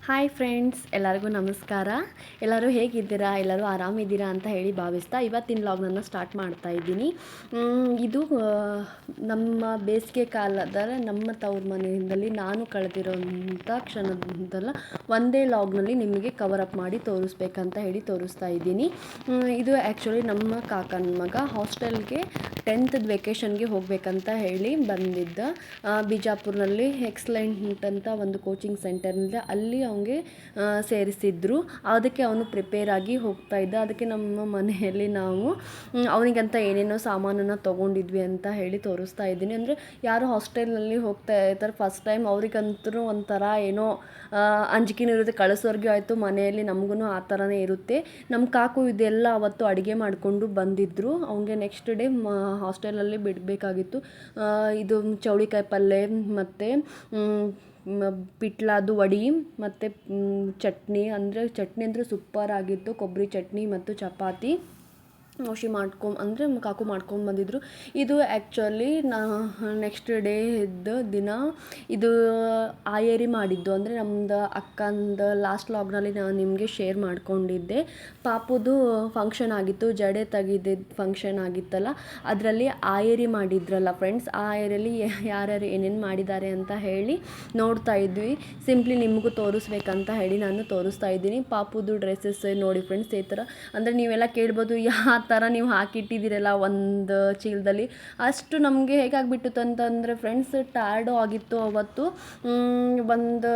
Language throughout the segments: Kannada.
ಹಾಯ್ ಫ್ರೆಂಡ್ಸ್, ಎಲ್ಲರಿಗೂ ನಮಸ್ಕಾರ. ಎಲ್ಲರೂ ಹೇಗಿದ್ದೀರಾ? ಎಲ್ಲರೂ ಆರಾಮಿದ್ದೀರಾ ಅಂತ ಹೇಳಿ ಭಾವಿಸ್ತಾ ಇವತ್ತಿನ ವ್ಲಾಗ್ನನ್ನು ಸ್ಟಾರ್ಟ್ ಮಾಡ್ತಾ ಇದ್ದೀನಿ. ಇದು ನಮ್ಮ ಬೇಸಿಗೆ ಕಾಲದ ನಮ್ಮ ತವ್ರ ಮನೆಯಲ್ಲಿ ನಾನು ಕಳೆದಿರೋಂಥ ಕ್ಷಣದಲ್ಲ ಒಂದೇ ವ್ಲಾಗ್ನಲ್ಲಿ ನಿಮಗೆ ಕವರ್ ಅಪ್ ಮಾಡಿ ತೋರಿಸ್ಬೇಕಂತ ಹೇಳಿ ತೋರಿಸ್ತಾ ಇದ್ದೀನಿ. ಇದು ಆ್ಯಕ್ಚುಲಿ ನಮ್ಮ ಕಾಕನ ಮಗ ಹಾಸ್ಟೆಲ್ಗೆ 10th ವೆಕೇಷನ್ಗೆ ಹೋಗಬೇಕಂತ ಹೇಳಿ ಬಂದಿದ್ದ. ಬಿಜಾಪುರ್ನಲ್ಲಿ ಎಕ್ಸಲೆಂಟ್ ಅಂತ ಒಂದು ಕೋಚಿಂಗ್ ಸೆಂಟರ್ನಿಂದ ಅಲ್ಲಿ ಅವನಿಗೆ ಸೇರಿಸಿದ್ರು. ಅದಕ್ಕೆ ಅವನು ಪ್ರಿಪೇರ್ ಆಗಿ ಹೋಗ್ತಾ ಇದ್ದ. ಅದಕ್ಕೆ ನಮ್ಮ ಮನೆಯಲ್ಲಿ ನಾವು ಅವನಿಗಂತ ಏನೇನೋ ಸಾಮಾನನ್ನು ತೊಗೊಂಡಿದ್ವಿ ಅಂತ ಹೇಳಿ ತೋರಿಸ್ತಾ ಇದ್ದೀನಿ. ಅಂದರೆ ಯಾರು ಹಾಸ್ಟೆಲ್ನಲ್ಲಿ ಹೋಗ್ತಾ ಇರ್ತಾರೆ ಫಸ್ಟ್ ಟೈಮ್ ಅವ್ರಿಗಂತೂ ಒಂಥರ ಏನೋ ಅಂಜಿಕೆನೂ ಇರುತ್ತೆ. ಕಳಿಸೋರ್ಗೂ ಆಯಿತು, ಮನೆಯಲ್ಲಿ ನಮಗೂ ಆ ಥರನೇ ಇರುತ್ತೆ. ನಮ್ಮ ಕಾಕು ಇದೆಲ್ಲ ಅವತ್ತು ಅಡುಗೆ ಮಾಡಿಕೊಂಡು ಬಂದಿದ್ದರು. ಅವನಿಗೆ ನೆಕ್ಸ್ಟ್ ಡೇ ಹಾಸ್ಟೆಲಲ್ಲಿ ಬಿಡಬೇಕಾಗಿತ್ತು. ಇದು ಚೌಳಿಕಾಯಿ ಪಲ್ಯ ಮತ್ತು ಪಿಟ್ಲಾದು ವಡಿ ಮತ್ತು ಚಟ್ನಿ ಅಂದರೆ ಸೂಪರ್ ಆಗಿತ್ತು. ಕೊಬ್ಬರಿ ಚಟ್ನಿ ಮತ್ತು ಚಪಾತಿ ಮೋಶಿ ಕಾಕು ಮಾಡ್ಕೊಂಡು ಬಂದಿದ್ದರು. ಇದು ಆ್ಯಕ್ಚುಲಿ ನೆಕ್ಸ್ಟ್ ಡೇ ದಿನ ಇದು ಆಯೇರಿ ಮಾಡಿದ್ದು. ಅಂದರೆ ನಮ್ಮದು ಅಕ್ಕಂದು ಲಾಸ್ಟ್ ವ್ಲಾಗ್ನಲ್ಲಿ ನಾನು ನಿಮಗೆ ಶೇರ್ ಮಾಡ್ಕೊಂಡಿದ್ದೆ. ಪಾಪುದು ಫಂಕ್ಷನ್ ಆಗಿತ್ತು, ಜಡೆ ತೆಗೆದಿದ್ದು ಫಂಕ್ಷನ್ ಆಗಿತ್ತಲ್ಲ, ಅದರಲ್ಲಿ ಆಯೇರಿ ಮಾಡಿದ್ರಲ್ಲ ಫ್ರೆಂಡ್ಸ್. ಆ ಆಯೇರಿಯಲ್ಲಿ ಯಾರ್ಯಾರು ಏನೇನು ಮಾಡಿದ್ದಾರೆ ಅಂತ ಹೇಳಿ ನೋಡ್ತಾ ಇದ್ವಿ. ಸಿಂಪ್ಲಿ ನಿಮಗೂ ತೋರಿಸ್ಬೇಕಂತ ಹೇಳಿ ನಾನು ತೋರಿಸ್ತಾ ಇದ್ದೀನಿ. ಪಾಪುದು ಡ್ರೆಸ್ಸಸ್ ನೋಡಿ ಫ್ರೆಂಡ್ಸ್. ಈ ಥರ ಅಂದರೆ ನೀವೆಲ್ಲ ಕೇಳ್ಬೋದು, ಯಾವ ಥರ ನೀವು ಹಾಕಿಟ್ಟಿದ್ದೀರಲ್ಲ ಒಂದು ಚೀಲದಲ್ಲಿ. ಅಷ್ಟು ನಮಗೆ ಹೇಗಾಗಿಬಿಟ್ಟಿತ್ತು ಅಂತಂದರೆ ಫ್ರೆಂಡ್ಸ್, ಟಯರ್ಡು ಆಗಿತ್ತು ಅವತ್ತು. ಒಂದು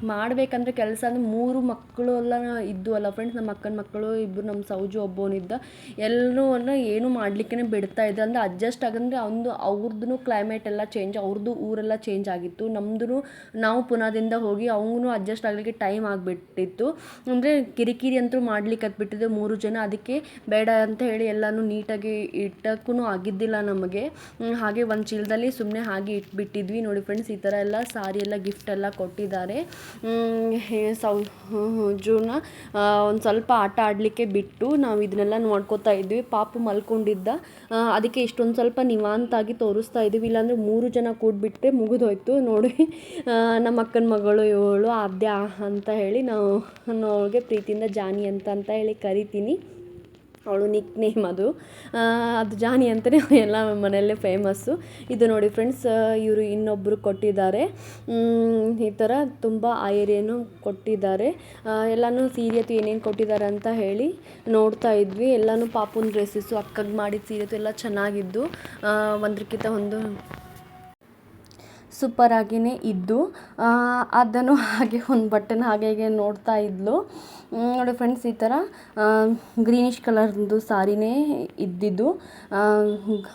ಮಾಡಬೇಕಂದ್ರೆ ಕೆಲಸ ಅಂದರೆ 3 ಮಕ್ಕಳು ಎಲ್ಲ ಇದ್ದು ಅಲ್ಲ ಫ್ರೆಂಡ್ಸ್. ನಮ್ಮ ಅಕ್ಕನ ಮಕ್ಕಳು ಇಬ್ಬರು, ನಮ್ಮ ಸೌಜು ಒಬ್ಬನಿದ್ದ. ಎಲ್ಲರೂ ಏನೂ ಮಾಡಲಿಕ್ಕೆ ಬಿಡ್ತಾ ಇದ್ದ. ಅಂದರೆ ಅಡ್ಜಸ್ಟ್ ಆಗಂದರೆ ಅವ್ರದ್ದು ಕ್ಲೈಮೇಟ್ ಎಲ್ಲ ಚೇಂಜ್, ಅವ್ರದ್ದು ಊರೆಲ್ಲ ಚೇಂಜ್ ಆಗಿತ್ತು. ನಮ್ಮದು ನಾವು ಪುನಾದಿಂದ ಹೋಗಿ ಅವನು ಅಡ್ಜಸ್ಟ್ ಆಗಲಿಕ್ಕೆ ಟೈಮ್ ಆಗಿಬಿಟ್ಟಿತ್ತು. ಅಂದರೆ ಕಿರಿಕಿರಿ ಅಂತೂ ಮಾಡ್ಲಿಕ್ಕೆ ಹತ್ಬಿಟ್ಟಿದ್ದು 3 ಜನ. ಅದಕ್ಕೆ ಬೇಡ ಅಂತ ಹೇಳಿ ಎಲ್ಲನೂ ನೀಟಾಗಿ ಇಟ್ಟಕ್ಕೂ ಆಗಿದ್ದಿಲ್ಲ ನಮಗೆ. ಹಾಗೆ ಒಂದು ಚೀಲದಲ್ಲಿ ಸುಮ್ಮನೆ ಹಾಗೆ ಇಟ್ಬಿಟ್ಟಿದ್ವಿ. ನೋಡಿ ಫ್ರೆಂಡ್ಸ್, ಈ ಥರ ಎಲ್ಲ ಸಾರಿ ಎಲ್ಲ ಗಿಫ್ಟ್ ಎಲ್ಲ ಕೊಟ್ಟಿದ್ದಾರೆ. ಜೂನ ಒಂದು ಸ್ವಲ್ಪ ಆಟ ಆಡಲಿಕ್ಕೆ ಬಿಟ್ಟು ನಾವು ಇದನ್ನೆಲ್ಲ ನೋಡ್ಕೋತಾ ಇದ್ವಿ. ಪಾಪು ಮಲ್ಕೊಂಡಿದ್ದ, ಅದಕ್ಕೆ ಇಷ್ಟೊಂದು ಸ್ವಲ್ಪ ನಿವಾಂತಾಗಿ ತೋರಿಸ್ತಾ ಇದ್ದೀವಿ. ಇಲ್ಲಾಂದರೆ 3 ಜನ ಕೂಡಿಬಿಟ್ಟೆ ಮುಗಿದೋಯ್ತು. ನೋಡಿ, ನಮ್ಮ ಅಕ್ಕನ ಮಗಳು ಇವಳು ಆದ್ಯ ಅಂತ ಹೇಳಿ ನಾವು ಅವಳಿಗೆ ಪ್ರೀತಿಯಿಂದ ಜಾನಿ ಅಂತ ಹೇಳಿ ಕರಿತೀನಿ. ಅವಳು ನಿಕ್ ನೇಮ್ ಅದು ಜಾನಿ ಅಂತಲೇ ಎಲ್ಲ ಮನೆಯಲ್ಲೇ ಫೇಮಸ್ಸು. ಇದು ನೋಡಿ ಫ್ರೆಂಡ್ಸ್, ಇವರು ಇನ್ನೊಬ್ಬರು ಕೊಟ್ಟಿದ್ದಾರೆ. ಈ ಥರ ತುಂಬ ಆಯೇರಿಯನ್ನು ಕೊಟ್ಟಿದ್ದಾರೆ. ಎಲ್ಲನೂ ಸೀರೆತು ಏನೇನು ಕೊಟ್ಟಿದ್ದಾರೆ ಅಂತ ಹೇಳಿ ನೋಡ್ತಾ ಇದ್ವಿ. ಎಲ್ಲನೂ ಪಾಪುನ ಡ್ರೆಸ್ಸಸ್ಸು, ಅಕ್ಕಗೆ ಮಾಡಿದ ಸೀರೆತು ಎಲ್ಲ ಚೆನ್ನಾಗಿದ್ದು, ಒಂದಕ್ಕಿಂತ ಒಂದು ಸೂಪರಾಗಿಯೇ ಇದ್ದು. ಅದನ್ನು ಹಾಗೆ ಒಂದು ಬಟ್ಟೆನ ಹಾಗೆ ನೋಡ್ತಾ ಇದ್ಲು. ನೋಡಿ ಫ್ರೆಂಡ್ಸ್, ಈ ಥರ ಗ್ರೀನಿಶ್ ಕಲರ್ದು ಸಾರಿನೇ ಇದ್ದಿದ್ದು.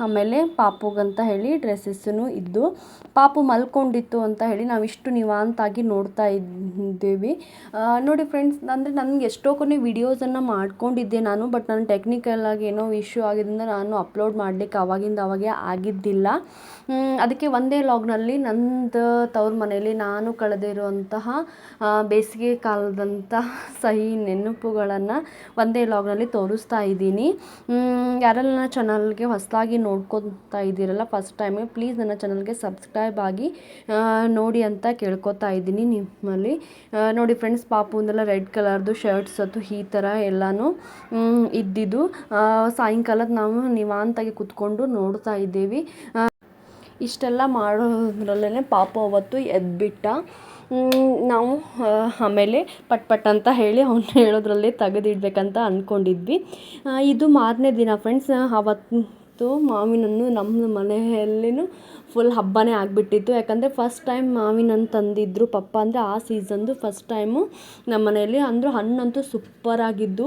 ಆಮೇಲೆ ಪಾಪುಗಂತ ಹೇಳಿ ಡ್ರೆಸ್ಸಸ್ಸೂ ಇದ್ದು. ಪಾಪು ಮಲ್ಕೊಂಡಿತ್ತು ಅಂತ ಹೇಳಿ ನಾವಿಷ್ಟು ನಿವಾಂತಾಗಿ ನೋಡ್ತಾ ಇದ್ದೀವಿ. ನೋಡಿ ಫ್ರೆಂಡ್ಸ್, ಅಂದರೆ ನನಗೆ ಎಷ್ಟೋ ಕೊನೆ ವಿಡಿಯೋಸನ್ನು ಮಾಡ್ಕೊಂಡಿದ್ದೆ ನಾನು. ಬಟ್ ನಾನು ಟೆಕ್ನಿಕಲಾಗಿ ಏನೋ ಇಶ್ಯೂ ಆಗಿದ್ದರಿಂದ ನಾನು ಅಪ್ಲೋಡ್ ಮಾಡಲಿಕ್ಕೆ ಅವಾಗೇ ಆಗಿದ್ದಿಲ್ಲ. ಅದಕ್ಕೆ ಒಂದೇ ವ್ಲಾಗ್ನಲ್ಲಿ ನಂದು ತವ್ರ ಮನೆಯಲ್ಲಿ ನಾನು ಕಳೆದಿರುವಂತಹ ಬೇಸಿಗೆ ಕಾಲದಂಥ ಸಿಹಿ ನೆನಪುಗಳನ್ನು ಒಂದೇ ವ್ಲಾಗ್ನಲ್ಲಿ ತೋರಿಸ್ತಾ ಇದ್ದೀನಿ. ಯಾರೆಲ್ಲ ನನ್ನ ಚಾನಲ್ಗೆ ಹೊಸದಾಗಿ ನೋಡ್ಕೊತಾ ಇದ್ದೀರಲ್ಲ ಫಸ್ಟ್ ಟೈಮೇ, ಪ್ಲೀಸ್ ನನ್ನ ಚಾನಲ್ಗೆ ಸಬ್ಸ್ಕ್ರೈಬ್ ಆಗಿ ನೋಡಿ ಅಂತ ಕೇಳ್ಕೊತಾ ಇದ್ದೀನಿ ನಿಮ್ಮಲ್ಲಿ. ನೋಡಿ ಫ್ರೆಂಡ್ಸ್, ಪಾಪುಂದೆಲ್ಲ ರೆಡ್ ಕಲರ್ದು ಶರ್ಟ್ಸ್ ಅದು ಈ ಥರ ಎಲ್ಲನೂ ಇದ್ದಿದ್ದು. ಸಾಯಂಕಾಲದ ನಾವು ನಿವಾಂತಾಗಿ ಕೂತ್ಕೊಂಡು ನೋಡ್ತಾ ಇದ್ದೀವಿ. ಇಷ್ಟೆಲ್ಲ ಮಾಡೋದ್ರಲ್ಲೇ ಪಾಪು ಅವತ್ತು ಎದ್ಬಿಟ್ಟ. ನಾವು ಆಮೇಲೆ ಪಟ್ ಅಂತ ಹೇಳಿ ಅವನು ಹೇಳೋದ್ರಲ್ಲೇ ತೆಗೆದಿಡ್ಬೇಕಂತ ಅಂದ್ಕೊಂಡಿದ್ವಿ. ಇದು ಮಾರನೇ ದಿನ ಫ್ರೆಂಡ್ಸ್. ಅವತ್ತು ಮಾವಿನನ್ನು ನಮ್ಮ ಮನೆಯಲ್ಲಿನೂ ಫುಲ್ ಹಬ್ಬನೇ ಆಗಿಬಿಟ್ಟಿತ್ತು. ಯಾಕಂದರೆ ಫಸ್ಟ್ ಟೈಮ್ ಮಾವಿನ ಹಣ್ಣು ತಂದಿದ್ರು ಪಪ್ಪ. ಅಂದರೆ ಆ ಸೀಸನ್ದು ಫಸ್ಟ್ ಟೈಮು ನಮ್ಮ ಮನೆಯಲ್ಲಿ. ಅಂದರೂ ಹಣ್ಣಂತೂ ಸೂಪರಾಗಿದ್ದು.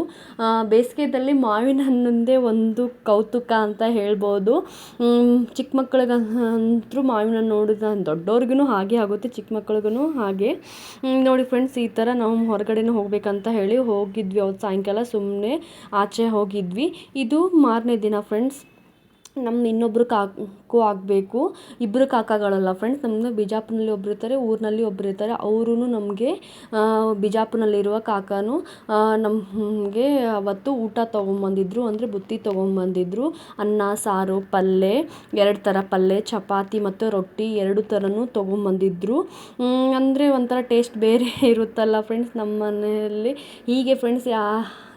ಬೇಸಿಗೆದಲ್ಲಿ ಮಾವಿನ ಹಣ್ಣಿಂದೇ ಒಂದು ಕೌತುಕ ಅಂತ ಹೇಳ್ಬೋದು. ಚಿಕ್ಕ ಮಕ್ಕಳಿಗಂತೂ ಮಾವಿನ ಹಣ್ಣು ನೋಡಿದ, ದೊಡ್ಡವ್ರಿಗೂ ಹಾಗೆ ಆಗುತ್ತೆ, ಚಿಕ್ಕ ಮಕ್ಳಿಗೂ ಹಾಗೆ. ನೋಡಿ ಫ್ರೆಂಡ್ಸ್, ಈ ಥರ ನಾವು ಹೊರಗಡೆನೂ ಹೋಗಬೇಕಂತ ಹೇಳಿ ಹೋಗಿದ್ವಿ. ಅವತ್ತು ಸಾಯಂಕಾಲ ಸುಮ್ಮನೆ ಆಚೆ ಹೋಗಿದ್ವಿ. ಇದು ಮಾರನೇ ದಿನ ಫ್ರೆಂಡ್ಸ್. ನಮ್ಮ ಇನ್ನೊಬ್ಬರು ಕಾಕು ಆಗಬೇಕು. ಇಬ್ಬರು ಕಾಕಾಗಳಲ್ಲ ಫ್ರೆಂಡ್ಸ್, ನಮ್ಮದು ಬಿಜಾಪುರನಲ್ಲಿ ಒಬ್ರು ಇರ್ತಾರೆ, ಊರಿನಲ್ಲಿ ಒಬ್ರು ಇರ್ತಾರೆ. ಅವರೂ ನಮಗೆ ಬಿಜಾಪುರನಲ್ಲಿರುವ ಕಾಕಾನು ನಮಗೆ ಅವತ್ತು ಊಟ ತೊಗೊಂಬಂದಿದ್ರು, ಅಂದರೆ ಬುತ್ತಿ ತೊಗೊಂಬಂದಿದ್ರು. ಅನ್ನ ಸಾರು ಪಲ್ಯ, 2 ಥರ ಪಲ್ಯ, ಚಪಾತಿ ಮತ್ತು ರೊಟ್ಟಿ 2 ಥರನೂ ತೊಗೊಂಬಂದಿದ್ರು. ಅಂದರೆ ಒಂಥರ ಟೇಸ್ಟ್ ಬೇರೆ ಇರುತ್ತಲ್ಲ ಫ್ರೆಂಡ್ಸ್ ನಮ್ಮ ಮನೆಯಲ್ಲಿ. ಹೀಗೆ ಫ್ರೆಂಡ್ಸ್